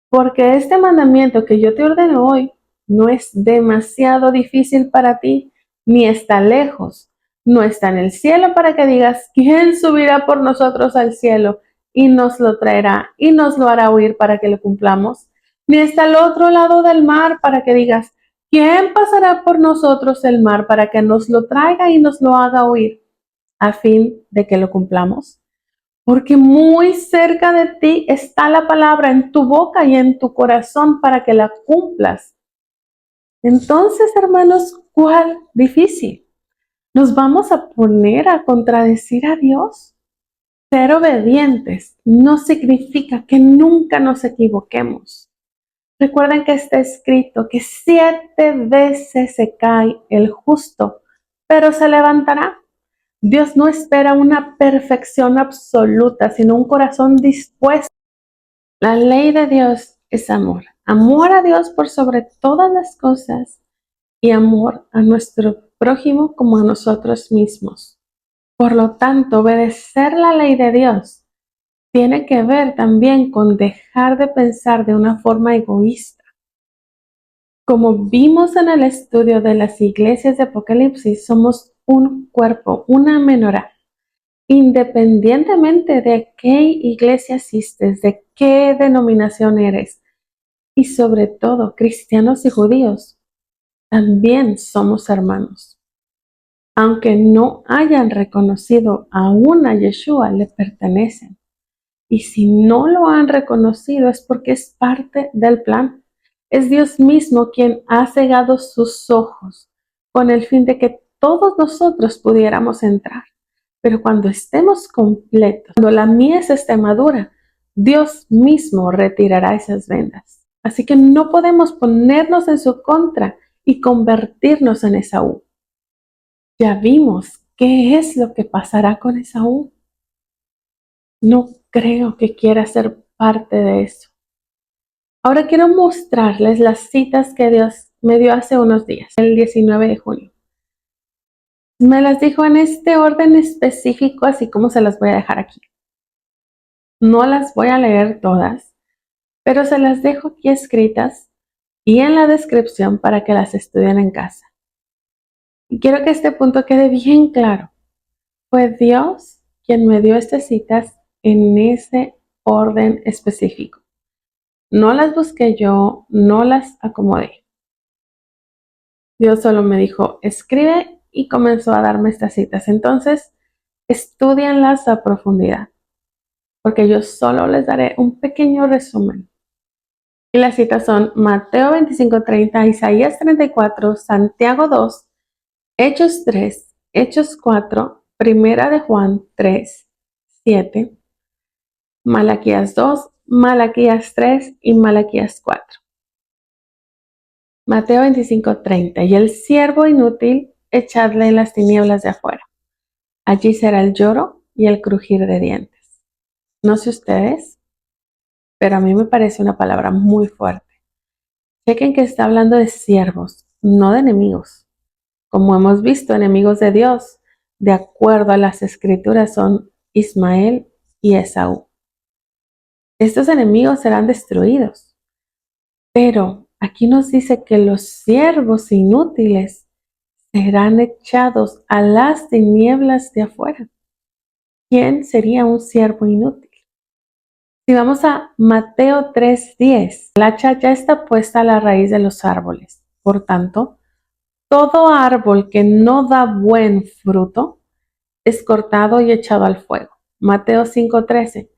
Porque este mandamiento que yo te ordeno hoy no es demasiado difícil para ti, ni está lejos. No está en el cielo para que digas, ¿quién subirá por nosotros al cielo y nos lo traerá y nos lo hará huir para que lo cumplamos? Ni está al otro lado del mar para que digas, ¿quién pasará por nosotros el mar para que nos lo traiga y nos lo haga huir a fin de que lo cumplamos? Porque muy cerca de ti está la palabra en tu boca y en tu corazón para que la cumplas. Entonces, hermanos, ¿cuál difícil? ¿Nos vamos a poner a contradecir a Dios? Ser obedientes no significa que nunca nos equivoquemos. Recuerden que está escrito que 7 veces se cae el justo, pero se levantará. Dios no espera una perfección absoluta, sino un corazón dispuesto. La ley de Dios es amor. Amor a Dios por sobre todas las cosas y amor a nuestro prójimo como a nosotros mismos. Por lo tanto, obedecer la ley de Dios tiene que ver también con dejar de pensar de una forma egoísta. Como vimos en el estudio de las iglesias de Apocalipsis, somos un cuerpo, una menorá. Independientemente de qué iglesia asistes, de qué denominación eres, y sobre todo cristianos y judíos, también somos hermanos. Aunque no hayan reconocido aún a Yeshua, le pertenecen. Y si no lo han reconocido es porque es parte del plan. Es Dios mismo quien ha cegado sus ojos con el fin de que todos nosotros pudiéramos entrar. Pero cuando estemos completos, cuando la mies esté madura, Dios mismo retirará esas vendas. Así que no podemos ponernos en su contra y convertirnos en Esaú. Ya vimos qué es lo que pasará con Esaú. No creo que quiera ser parte de eso. Ahora quiero mostrarles las citas que Dios me dio hace unos días, el 19 de junio. Me las dijo en este orden específico, así como se las voy a dejar aquí. No las voy a leer todas, pero se las dejo aquí escritas y en la descripción para que las estudien en casa. Y quiero que este punto quede bien claro. Fue Dios quien me dio estas citas en ese orden específico. No las busqué yo, no las acomodé. Dios solo me dijo, escribe y comenzó a darme estas citas. Entonces, estúdienlas a profundidad, porque yo solo les daré un pequeño resumen. Y las citas son Mateo 25:30, Isaías 34, Santiago 2, Hechos 3, Hechos 4, Primera de Juan 3, 7, Malaquías 2, Malaquías 3 y Malaquías 4. Mateo 25:30. Y el siervo inútil, echadle en las tinieblas de afuera. Allí será el lloro y el crujir de dientes. No sé ustedes, pero a mí me parece una palabra muy fuerte. Chequen que está hablando de siervos, no de enemigos. Como hemos visto, enemigos de Dios, de acuerdo a las escrituras, son Ismael y Esaú. Estos enemigos serán destruidos. Pero aquí nos dice que los siervos inútiles serán echados a las tinieblas de afuera. ¿Quién sería un siervo inútil? Si vamos a Mateo 3:10, el hacha ya está puesta a la raíz de los árboles. Por tanto, todo árbol que no da buen fruto es cortado y echado al fuego. Mateo 5:13,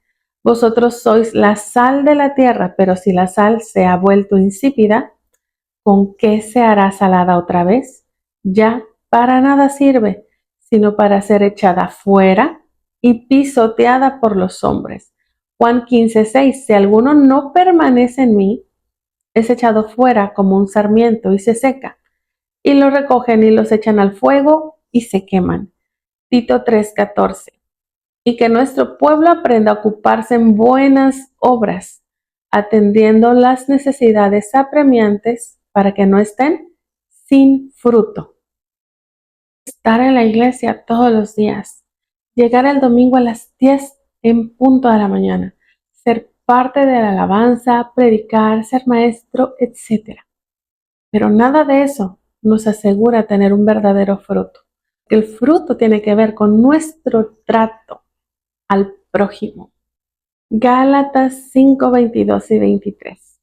vosotros sois la sal de la tierra, pero si la sal se ha vuelto insípida, ¿con qué se hará salada otra vez? Ya para nada sirve, sino para ser echada fuera y pisoteada por los hombres. Juan 15:6, si alguno no permanece en mí, es echado fuera como un sarmiento y se seca. y los recogen y los echan al fuego y se queman. Tito 3:14. Y que nuestro pueblo aprenda a ocuparse en buenas obras, atendiendo las necesidades apremiantes para que no estén sin fruto. Estar en la iglesia todos los días, llegar el domingo a las 10 en punto de la mañana, ser parte de la alabanza, predicar, ser maestro, etc. Pero nada de eso nos asegura tener un verdadero fruto. El fruto tiene que ver con nuestro trato al prójimo. Gálatas 5, 22 y 23.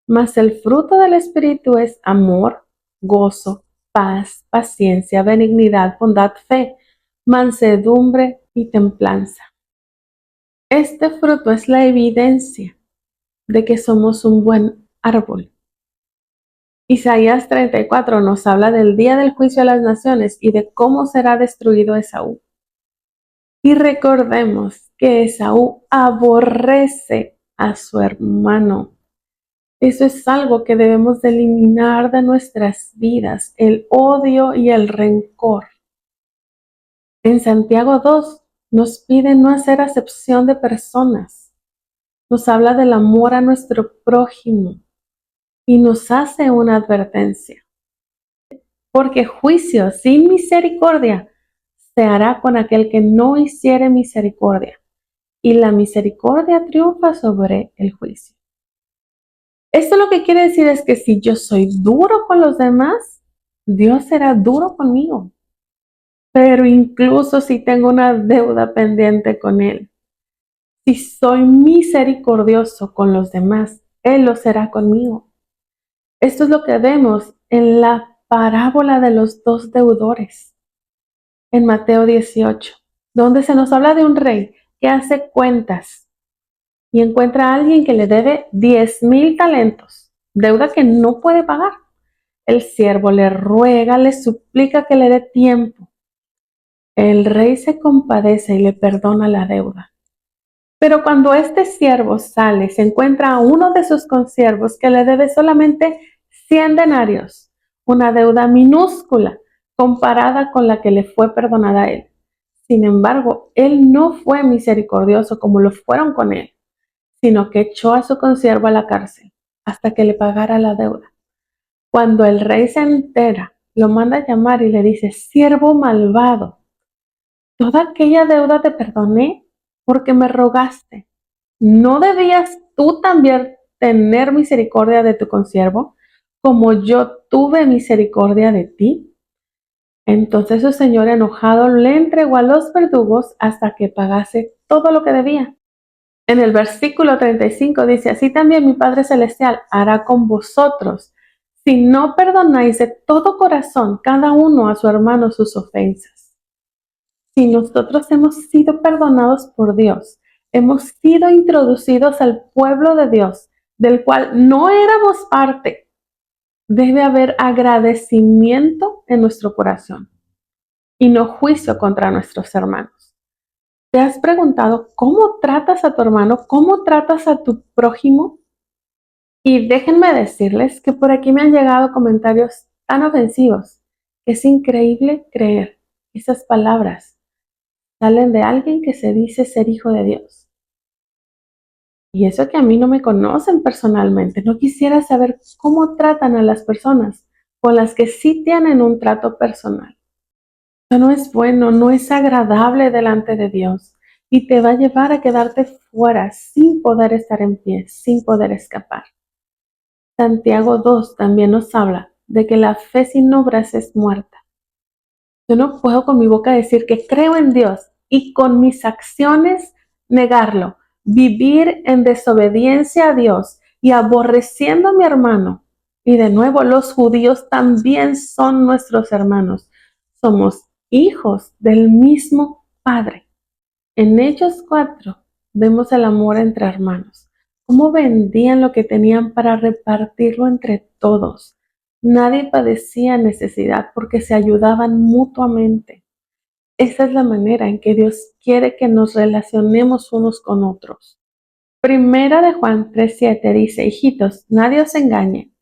Mas el fruto del Espíritu es amor, gozo, paz, paciencia, benignidad, bondad, fe, mansedumbre y templanza. Este fruto es la evidencia de que somos un buen árbol. Isaías 34 nos habla del día del juicio a las naciones y de cómo será destruido Esaú. Y recordemos que Esaú aborrece a su hermano. Eso es algo que debemos de eliminar de nuestras vidas, el odio y el rencor. En Santiago 2 nos pide no hacer acepción de personas. Nos habla del amor a nuestro prójimo y nos hace una advertencia. Porque juicio sin misericordia se hará con aquel que no hiciere misericordia, y la misericordia triunfa sobre el juicio. Esto lo que quiere decir es que si yo soy duro con los demás, Dios será duro conmigo. Pero incluso si tengo una deuda pendiente con Él, si soy misericordioso con los demás, Él lo será conmigo. Esto es lo que vemos en la parábola de los dos deudores, en Mateo 18, donde se nos habla de un rey que hace cuentas y encuentra a alguien que le debe 10,000 talentos, deuda que no puede pagar. El siervo le ruega, le suplica que le dé tiempo. El rey se compadece y le perdona la deuda. Pero cuando este siervo sale, se encuentra a uno de sus consiervos que le debe solamente 100 denarios, una deuda minúscula comparada con la que le fue perdonada a él. Sin embargo, él no fue misericordioso como lo fueron con él, sino que echó a su consiervo a la cárcel hasta que le pagara la deuda. Cuando el rey se entera, lo manda a llamar y le dice: siervo malvado, toda aquella deuda te perdoné porque me rogaste. ¿No debías tú también tener misericordia de tu consiervo, como yo tuve misericordia de ti? Entonces su señor enojado le entregó a los verdugos hasta que pagase todo lo que debía. En el versículo 35 dice: así también mi Padre Celestial hará con vosotros, si no perdonáis de todo corazón cada uno a su hermano sus ofensas. Si nosotros hemos sido perdonados por Dios, hemos sido introducidos al pueblo de Dios, del cual no éramos parte, debe haber agradecimiento en nuestro corazón y no juicio contra nuestros hermanos. ¿Te has preguntado cómo tratas a tu hermano? ¿Cómo tratas a tu prójimo? Y déjenme decirles que por aquí me han llegado comentarios tan ofensivos que es increíble creer esas palabras salen de alguien que se dice ser hijo de Dios. Y eso que a mí no me conocen personalmente. No quisiera saber cómo tratan a las personas con las que sí tienen un trato personal. Eso no es bueno, no es agradable delante de Dios y te va a llevar a quedarte fuera sin poder estar en pie, sin poder escapar. Santiago 2 también nos habla de que la fe sin obras es muerta. Yo no puedo con mi boca decir que creo en Dios y con mis acciones negarlo, vivir en desobediencia a Dios y aborreciendo a mi hermano. Y de nuevo, los judíos también son nuestros hermanos. Somos hijos del mismo Padre. En Hechos 4 vemos el amor entre hermanos, cómo vendían lo que tenían para repartirlo entre todos. Nadie padecía necesidad porque se ayudaban mutuamente. Esa es la manera en que Dios quiere que nos relacionemos unos con otros. Primera de Juan 3:7 dice: hijitos, nadie os engañe.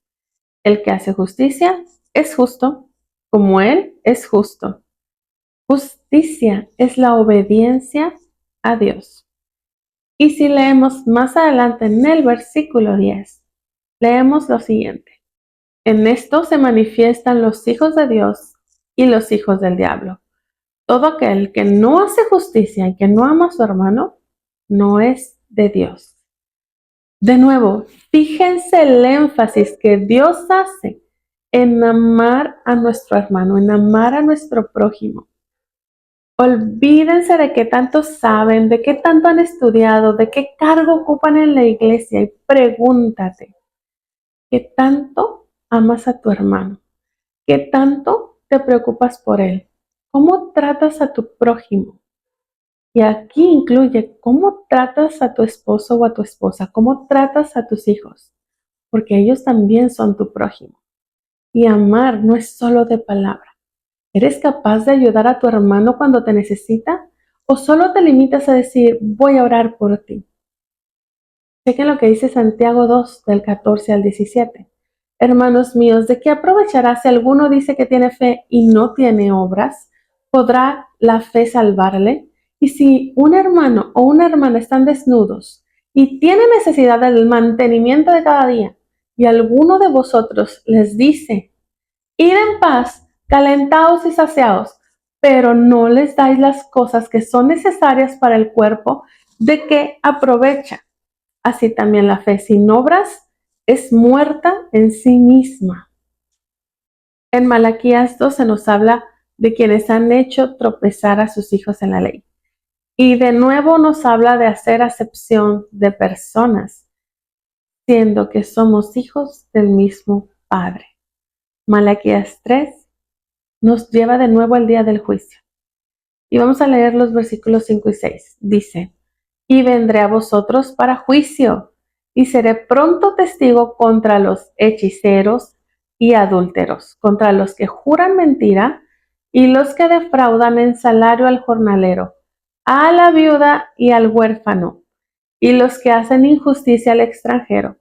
El que hace justicia es justo, como Él es justo. Justicia es la obediencia a Dios. Y si leemos más adelante en el versículo 10, leemos lo siguiente. En esto se manifiestan los hijos de Dios y los hijos del diablo. Todo aquel que no hace justicia y que no ama a su hermano, no es de Dios. De nuevo, fíjense el énfasis que Dios hace en amar a nuestro hermano, en amar a nuestro prójimo. Olvídense de qué tanto saben, de qué tanto han estudiado, de qué cargo ocupan en la iglesia y pregúntate, ¿qué tanto amas a tu hermano? ¿Qué tanto te preocupas por él? ¿Cómo tratas a tu prójimo? Y aquí incluye cómo tratas a tu esposo o a tu esposa, cómo tratas a tus hijos, porque ellos también son tu prójimo. Y amar no es solo de palabra. ¿Eres capaz de ayudar a tu hermano cuando te necesita? ¿O solo te limitas a decir, voy a orar por ti? Chequen lo que dice Santiago 2, del 14 al 17. Hermanos míos, ¿de qué aprovechará si alguno dice que tiene fe y no tiene obras? ¿Podrá la fe salvarle? Y si un hermano o una hermana están desnudos y tienen necesidad del mantenimiento de cada día, y alguno de vosotros les dice, id en paz, calentaos y saciaos, pero no les dais las cosas que son necesarias para el cuerpo, ¿de qué aprovecha? Así también la fe sin obras es muerta en sí misma. En Malaquías 2 se nos habla de quienes han hecho tropezar a sus hijos en la ley. Y de nuevo nos habla de hacer acepción de personas, siendo que somos hijos del mismo Padre. Malaquías 3 nos lleva de nuevo al día del juicio. Y vamos a leer los versículos 5 y 6. Dice, y vendré a vosotros para juicio, y seré pronto testigo contra los hechiceros y adúlteros, contra los que juran mentira y los que defraudan en salario al jornalero, a la viuda y al huérfano, y los que hacen injusticia al extranjero,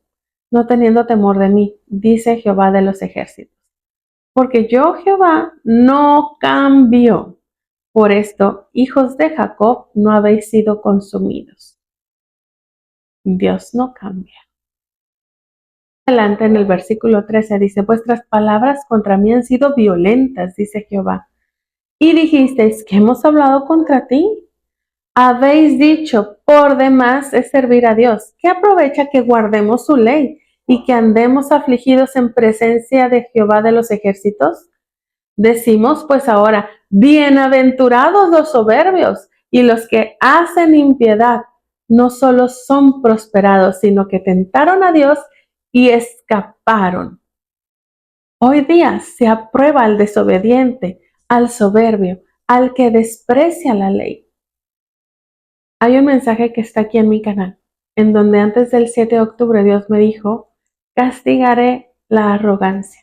no teniendo temor de mí, dice Jehová de los ejércitos. Porque yo, Jehová, no cambio. Por esto, hijos de Jacob, no habéis sido consumidos. Dios no cambia. Adelante en el versículo 13 dice, vuestras palabras contra mí han sido violentas, dice Jehová. Y dijisteis que hemos hablado contra ti. Habéis dicho, por demás es servir a Dios. ¿Qué aprovecha que guardemos su ley y que andemos afligidos en presencia de Jehová de los ejércitos? Decimos pues ahora, bienaventurados los soberbios y los que hacen impiedad, no solo son prosperados, sino que tentaron a Dios y escaparon. Hoy día se aprueba al desobediente, al soberbio, al que desprecia la ley. Hay un mensaje que está aquí en mi canal, en donde antes del 7 de octubre Dios me dijo, castigaré la arrogancia.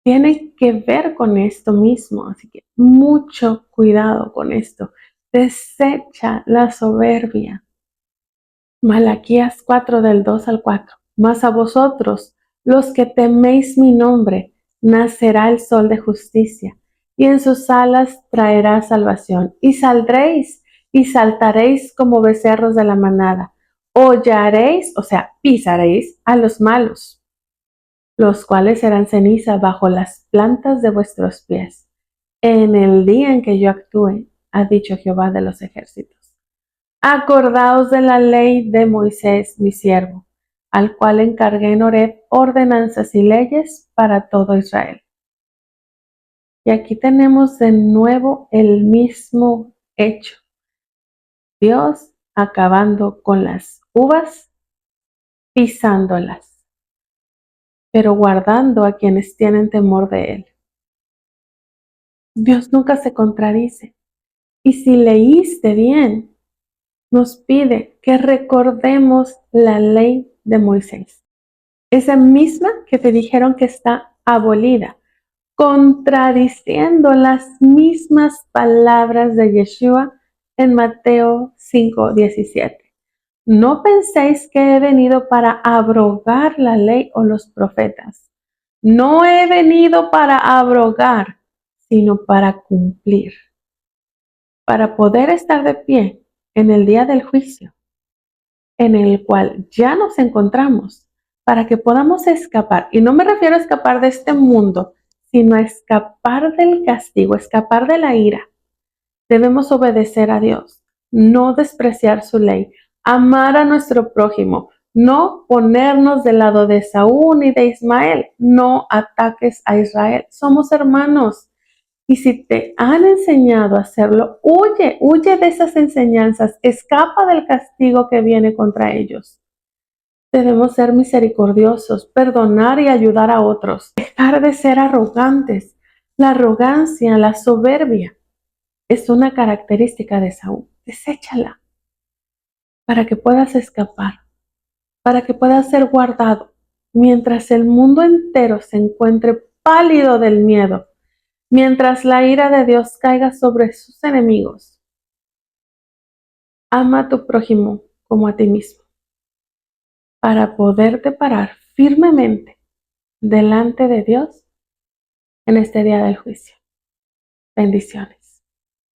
Tiene que ver con esto mismo, así que mucho cuidado con esto. Desecha la soberbia. Malaquías 4 del 2 al 4. Mas a vosotros, los que teméis mi nombre, nacerá el sol de justicia, y en sus alas traerá salvación. Y saldréis y saltaréis como becerros de la manada. Hollaréis, o sea, pisaréis a los malos, los cuales serán ceniza bajo las plantas de vuestros pies, en el día en que yo actúe, ha dicho Jehová de los ejércitos. Acordaos de la ley de Moisés, mi siervo, al cual encargué en Horeb ordenanzas y leyes para todo Israel. Y aquí tenemos de nuevo el mismo hecho. Dios acabando con las uvas, pisándolas, pero guardando a quienes tienen temor de él. Dios nunca se contradice. Y si leíste bien, nos pide que recordemos la ley de Moisés. Esa misma que te dijeron que está abolida, contradiciendo las mismas palabras de Yeshua en Mateo 5:17. No penséis que he venido para abrogar la ley o los profetas. No he venido para abrogar, sino para cumplir, para poder estar de pie en el día del juicio, en el cual ya nos encontramos, para que podamos escapar. Y no me refiero a escapar de este mundo, sino a escapar del castigo, escapar de la ira. Debemos obedecer a Dios, no despreciar su ley, amar a nuestro prójimo, no ponernos del lado de Saúl ni de Ismael, no ataques a Israel. Somos hermanos. Y si te han enseñado a hacerlo, huye, huye de esas enseñanzas, escapa del castigo que viene contra ellos. Debemos ser misericordiosos, perdonar y ayudar a otros, dejar de ser arrogantes. La arrogancia, la soberbia, es una característica de Saúl. Deséchala para que puedas escapar, para que puedas ser guardado, mientras el mundo entero se encuentre pálido del miedo, mientras la ira de Dios caiga sobre sus enemigos. Ama a tu prójimo como a ti mismo, para poderte parar firmemente delante de Dios en este día del juicio. Bendiciones.